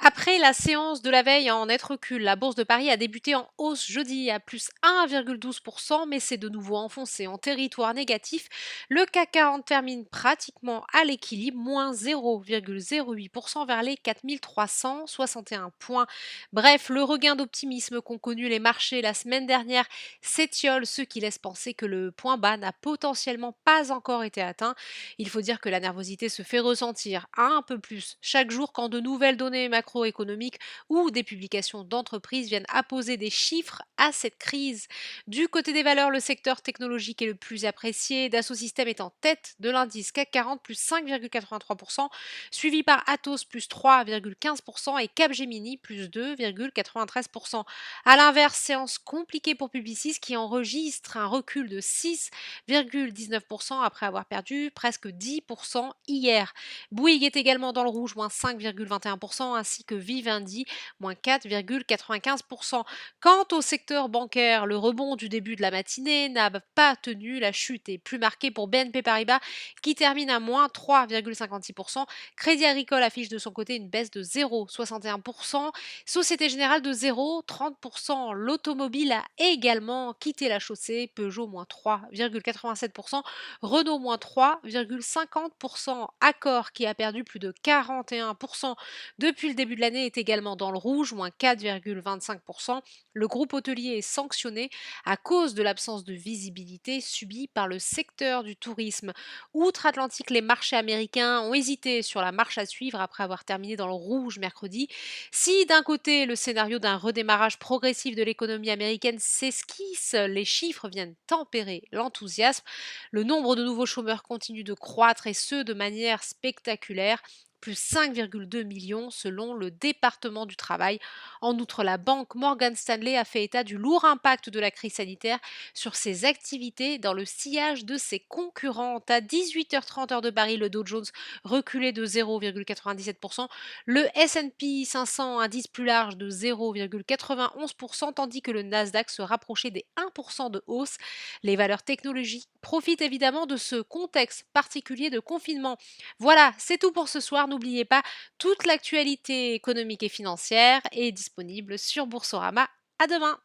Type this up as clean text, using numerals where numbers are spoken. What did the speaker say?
Après la séance de la veille en net recul, la bourse de Paris a débuté en hausse jeudi à plus 1,12%, mais c'est de nouveau enfoncé en territoire négatif. Le CAC 40 termine pratiquement à l'équilibre, moins 0,08% vers les 4361 points. Bref, le regain d'optimisme qu'ont connu les marchés la semaine dernière s'étiole, ce qui laisse penser que le point bas n'a potentiellement pas encore été atteint. Il faut dire que la nervosité se fait ressentir un peu plus chaque jour quand de nouvelles données macroéconomiques ou des publications d'entreprises viennent apposer des chiffres à cette crise. Du côté des valeurs, le secteur technologique est le plus apprécié. Dassault Systèmes est en tête de l'indice CAC 40 plus 5,83%, suivi par Atos plus 3,15% et Capgemini plus 2,93%. À l'inverse, séance compliquée pour Publicis qui enregistre un recul de 6,19% après avoir perdu presque 10% hier. Bouygues est également dans le rouge, moins 5,21%, ainsi que Vivendi, moins 4,95%. Quant au secteur bancaire, le rebond du début de la matinée n'a pas tenu, la chute est plus marquée pour BNP Paribas qui termine à moins 3,56%. Crédit Agricole affiche de son côté une baisse de 0,61%. Société Générale de 0,30%. L'automobile a également quitté la chaussée. Peugeot moins 3,87%. Renault moins 3,50%. Accor qui a perdu plus de 41% depuis le début de l'année est également dans le rouge, moins 4,25%. Le groupe hôtelier est sanctionné à cause de l'absence de visibilité subie par le secteur du tourisme. Outre-Atlantique, les marchés américains ont hésité sur la marche à suivre après avoir terminé dans le rouge mercredi. Si d'un côté le scénario d'un redémarrage progressif de l'économie américaine s'esquisse, les chiffres viennent tempérer l'enthousiasme. Le nombre de nouveaux chômeurs continue de croître et ce de manière spectaculaire. Plus 5,2 millions selon le département du travail. En outre, la banque Morgan Stanley a fait état du lourd impact de la crise sanitaire sur ses activités dans le sillage de ses concurrentes. À 18h30 heure de Paris, le Dow Jones reculait de 0,97%, le S&P 500 indice plus large de 0,91%, tandis que le Nasdaq se rapprochait des 1% de hausse. Les valeurs technologiques profitent évidemment de ce contexte particulier de confinement. Voilà, c'est tout pour ce soir. N'oubliez pas, toute l'actualité économique et financière est disponible sur Boursorama. À demain!